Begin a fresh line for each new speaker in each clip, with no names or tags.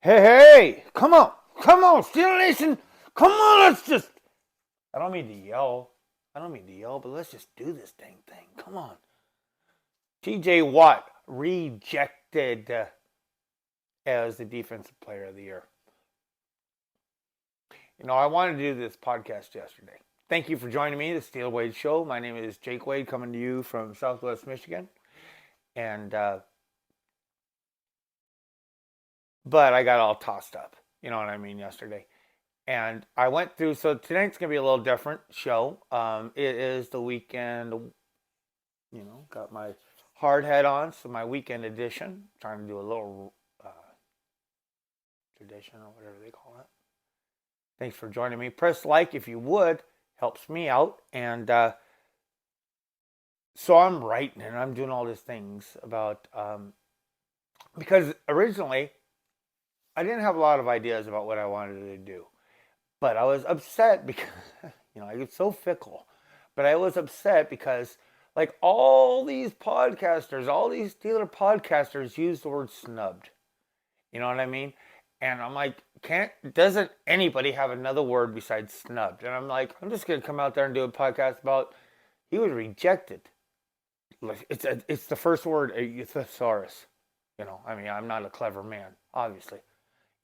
Hey, come on, Steeler Nation, come on, let's just. I don't mean to yell. But let's just do this thing. Come on. TJ Watt rejected as the defensive player of the year. I wanted to do this podcast yesterday. Thank you for joining me, the SteelersWadeShow. My name is Jake Wade, coming to you from Southwest Michigan. And, but I got all tossed up, you know what I mean, yesterday. And I went through, so tonight's going to be a little different show. It is the weekend, got my hard hat on, so my weekend edition. Trying to do a little tradition or whatever they call it. Thanks for joining me. Press like if you would. Helps me out. And so I'm writing and I'm doing all these things about, because originally I didn't have a lot of ideas about what I wanted to do. But I was upset because, I get so fickle. But I was upset because, like, all these podcasters, all these Steeler podcasters use the word snubbed. You know what I mean? And I'm like, doesn't anybody have another word besides snubbed? And I'm like, I'm just going to come out there and do a podcast about, he was rejected. Like, it's the first word, a thesaurus. I'm not a clever man, obviously.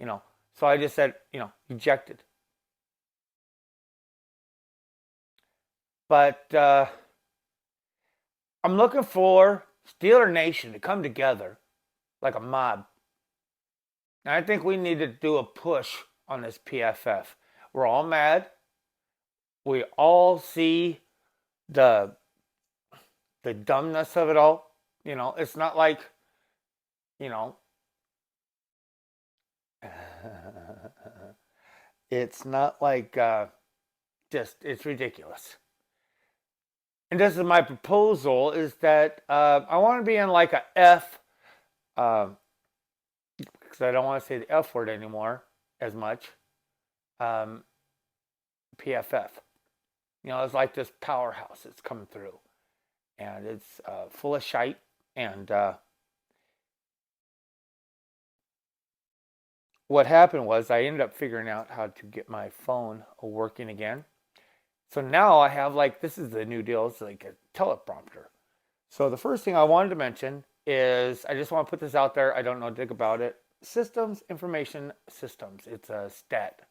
So I just said, rejected. But I'm looking for Steeler Nation to come together like a mob. And I think we need to do a push on this PFF. We're all mad. We all see the dumbness of it all. It's not like, it's not like it's ridiculous. And this is my proposal, is that I want to be in like a F, because I don't want to say the F word anymore as much, PFF. It's like this powerhouse that's coming through. And it's full of shite. And what happened was I ended up figuring out how to get my phone working again. So now I have, like, this is the new deal. It's like a teleprompter. So the first thing I wanted to mention is, I just want to put this out there. I don't know dick about it. Systems, information systems. It's a stat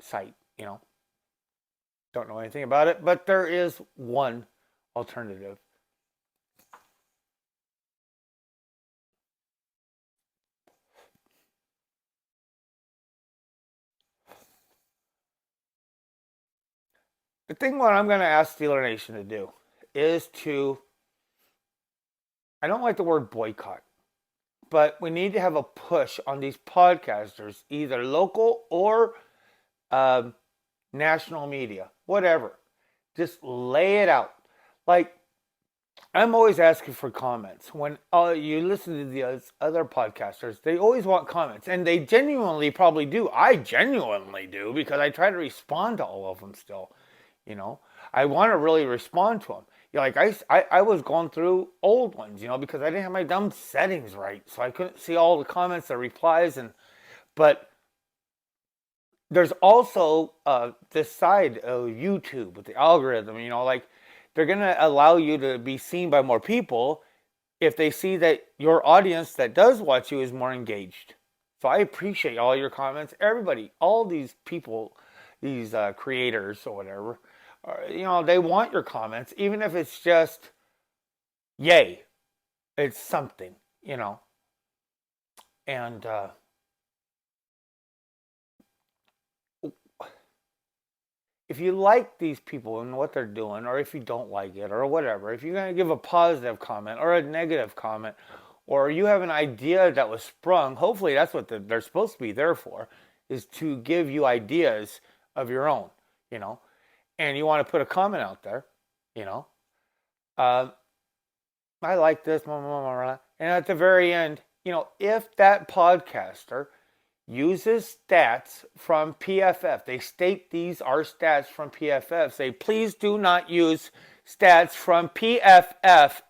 site, Don't know anything about it, but there is one alternative. The thing what I'm going to ask Steeler Nation to do is to, I don't like the word boycott, but we need to have a push on these podcasters, either local or national media, whatever. Just lay it out. Like, I'm always asking for comments. When you listen to the other podcasters, they always want comments. And they genuinely probably do. I genuinely do, because I try to respond to all of them still. I want to really respond to them. I was going through old ones, because I didn't have my dumb settings right. So I couldn't see all the comments, the replies. But there's also this side of YouTube with the algorithm, they're going to allow you to be seen by more people if they see that your audience that does watch you is more engaged. So I appreciate all your comments. Everybody, all these people, these creators or whatever, they want your comments, even if it's just, yay, it's something, And if you like these people and what they're doing, or if you don't like it, or whatever, if you're going to give a positive comment or a negative comment, or you have an idea that was sprung, hopefully that's what they're supposed to be there for, is to give you ideas of your own, and you want to put a comment out there, I like this, and at the very end, if that podcaster uses stats from PFF, they state these are stats from PFF, say, please do not use stats from PFF.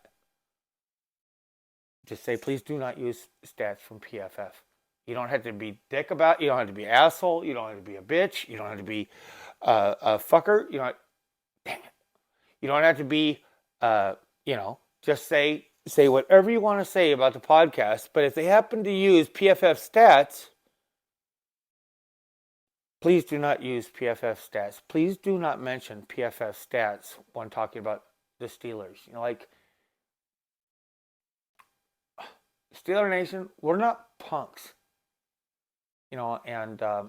Just say, please do not use stats from PFF. You don't have to be dick about it. You don't have to be an asshole. You don't have to be a bitch. You don't have to be a fucker. Dang it. You don't have to be, just say whatever you want to say about the podcast. But if they happen to use PFF stats, please do not use PFF stats. Please do not mention PFF stats when talking about the Steelers. Steeler Nation, we're not punks. And I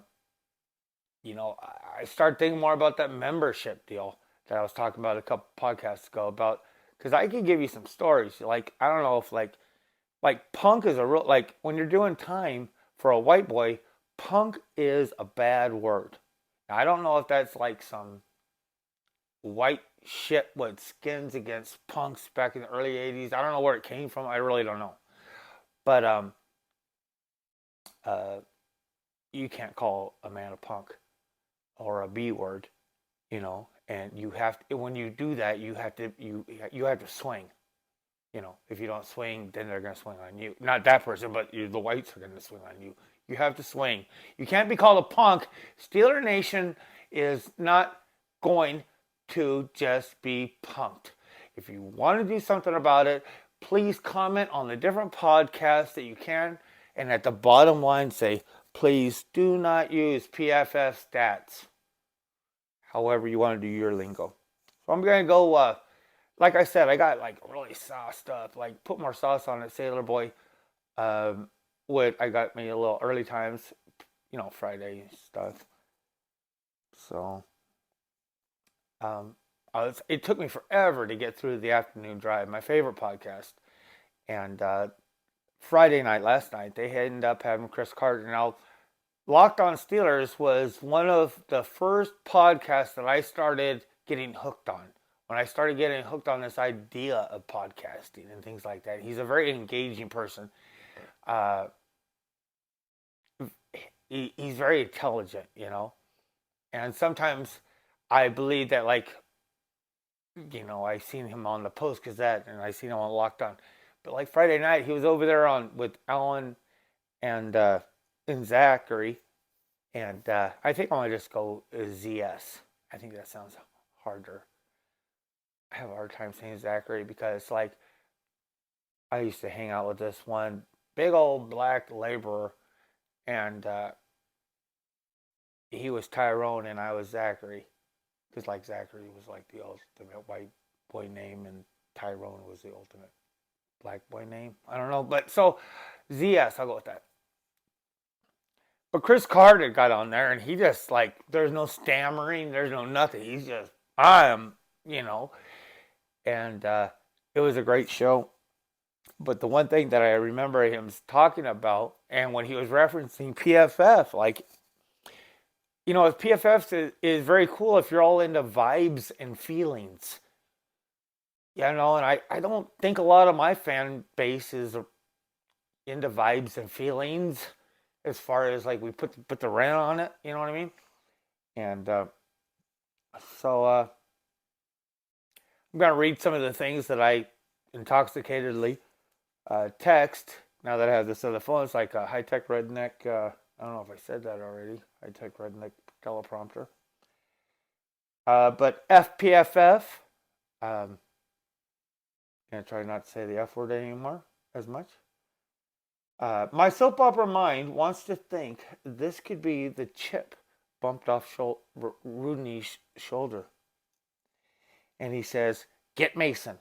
started thinking more about that membership deal that I was talking about a couple podcasts ago about, because I can give you some stories. Like, I don't know if like punk is a real, like when you're doing time for a white boy, punk is a bad word. Now, I don't know if that's like some white shit with skins against punks back in the early 80s. I don't know where it came from. I really don't know. But you can't call a man a punk or a B word, and you have to, when you do that, you have to swing. If you don't swing, then they're going to swing on you. Not that person, but the whites are going to swing on you. You have to swing. You can't be called a punk. Steeler Nation is not going to just be punked. If you want to do something about it, please comment on the different podcasts that you can. And at the bottom line, say, please do not use PFF stats. However you want to do your lingo. So I'm going to go, like I said, I got like really sauced up. Like, put more sauce on it, Sailor Boy. I got me a little early times, Friday stuff. So, it took me forever to get through the afternoon drive, my favorite podcast. And Friday night, last night, they ended up having Chris Carter. Now, Locked on Steelers was one of the first podcasts that I started getting hooked on. When I started getting hooked on this idea of podcasting and things like that. He's a very engaging person. He's very intelligent, And sometimes I believe that, like, I seen him on the Post Gazette and I seen him on Locked On. But like Friday night, he was over there with Alan and Zachary. And I think I'm going to just go ZS. I think that sounds harder. I have a hard time saying Zachary because, like, I used to hang out with this one big old black laborer, and he was Tyrone and I was Zachary. Because, like, Zachary was like the ultimate white boy name, and Tyrone was the ultimate black boy name. I don't know, but so ZS, I'll go with that. But Chris Carter got on there, and he just, like, there's no stammering, there's no nothing. He's just, and it was a great show. But the one thing that I remember him talking about, and when he was referencing PFF, like, PFF is very cool if you're all into vibes and feelings. And I don't think a lot of my fan base is into vibes and feelings as far as, like, we put the rent on it, you know what I mean? And so I'm going to read some of the things that I intoxicatedly text now that I have this other phone. It's like a high-tech redneck, I don't know if I said that already, high-tech redneck teleprompter. But FPFF, I'm going to try not to say the F word anymore as much. My soap opera mind wants to think this could be the chip bumped off Rooney's shoulder. And he says, get Mason.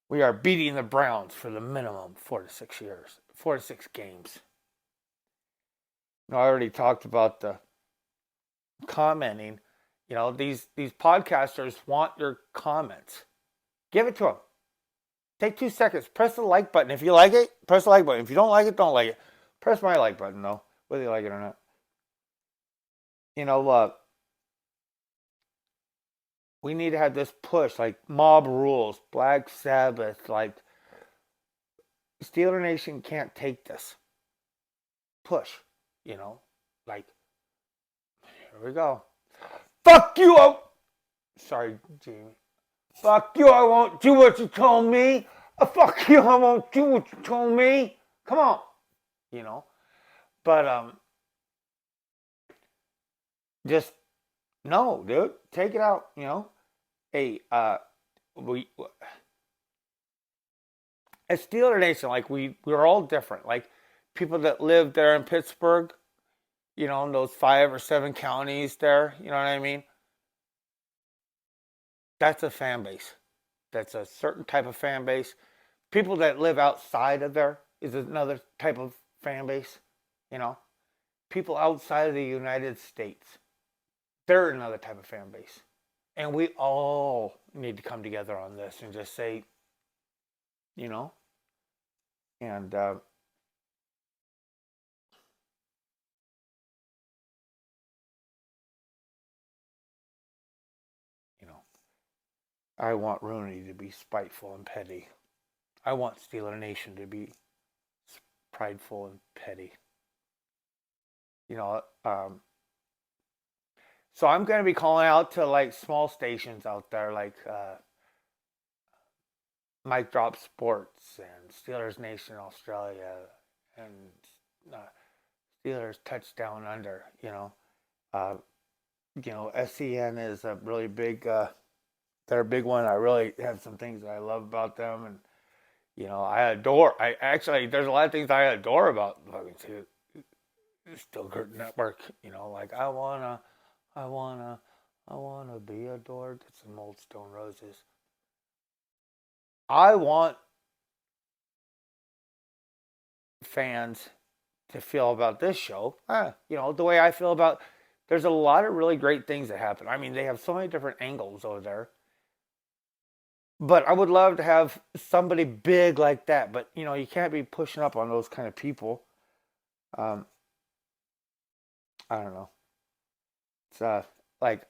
We are beating the Browns for the minimum 4 to 6 years, 4 to 6 games. I already talked about the commenting. These podcasters want your comments. Give it to them. Take 2 seconds. Press the like button. If you like it, press the like button. If you don't like it, don't like it. Press my like button, though, whether you like it or not. We need to have this push, like Mob Rules, Black Sabbath, like Steeler Nation can't take this. Push, like, here we go. Fuck you! Sorry, Jamie. Fuck you, I won't do what you told me. Fuck you, I won't do what you told me. Come on. But just no, dude, take it out. Hey, we as Steeler Nation, like we're all different. Like people that live there in Pittsburgh, in those 5 or 7 counties there. You know what I mean? That's a fan base. That's a certain type of fan base. People that live outside of there is another type of fan base. You know, people outside of the United States, they're another type of fan base. And we all need to come together on this and just say, you know, and you know, I want Rooney to be spiteful and petty. I want Steeler Nation to be prideful and petty. You know, so I'm going to be calling out to like small stations out there, like Mike Drop Sports and Steelers Nation Australia and uh, Steelers Touchdown Under. Uh, SCN is a really big. They're a big one. I really have some things that I love about them, and I adore. I actually, there's a lot of things I adore about Still Gurt Network. Like I wanna, I wanna be adored. It's some old Stone Roses. I want fans to feel about this show, the way I feel about. There's a lot of really great things that happen. I mean, they have so many different angles over there. But I would love to have somebody big like that. But you can't be pushing up on those kind of people. Um, I don't know. It's like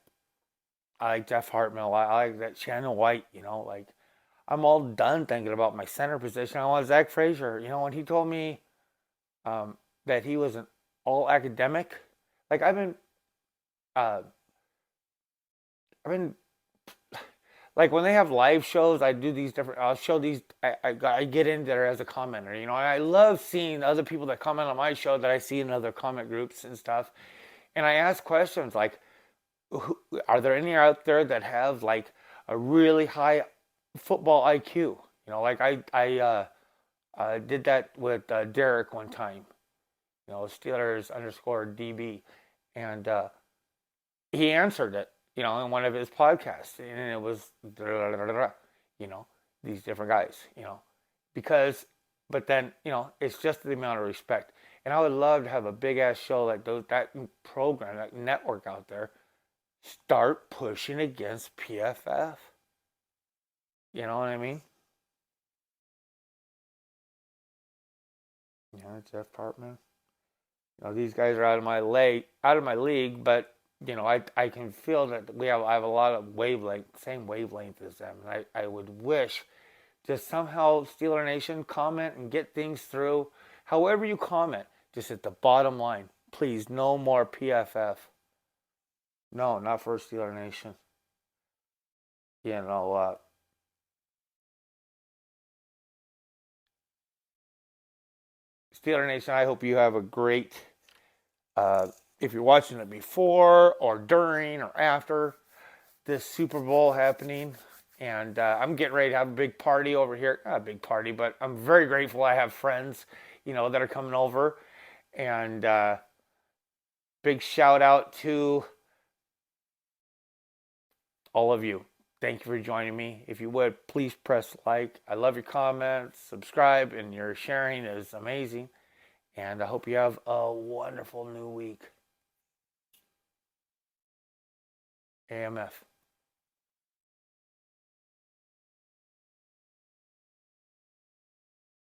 I like Jeff Hartman a lot. I like that Shannon White. Like I'm all done thinking about my center position. I want Zach Frazier. When he told me that he was an all academic, like uh, I've been like when they have live shows, I do these different. I'll show these. I get in there as a commenter, and I love seeing other people that comment on my show that I see in other comment groups and stuff. And I ask questions like, are there any out there that have like a really high football IQ? Like I did that with Derek one time. Steelers underscore DB, and he answered it, in one of his podcasts, and it was, these different guys, because, but then, it's just the amount of respect, and I would love to have a big ass show like that program, that network out there, start pushing against PFF. You know what I mean? Jeff Hartman. These guys are out of my league, but I can feel that I have a lot of same wavelength as them, and I would wish just somehow Steeler Nation comment and get things through. However you comment, just at the bottom line, please, no more PFF. No, not for Steeler Nation. You know, uh, Steeler Nation, I hope you have a great. If you're watching it before or during or after this Super Bowl happening, and I'm getting ready to have a big party over here. Not a big party, but I'm very grateful I have friends, that are coming over. And big shout out to all of you. Thank you for joining me. If you would, please press like. I love your comments, subscribe, and your sharing is amazing. And I hope you have a wonderful new week. AMF.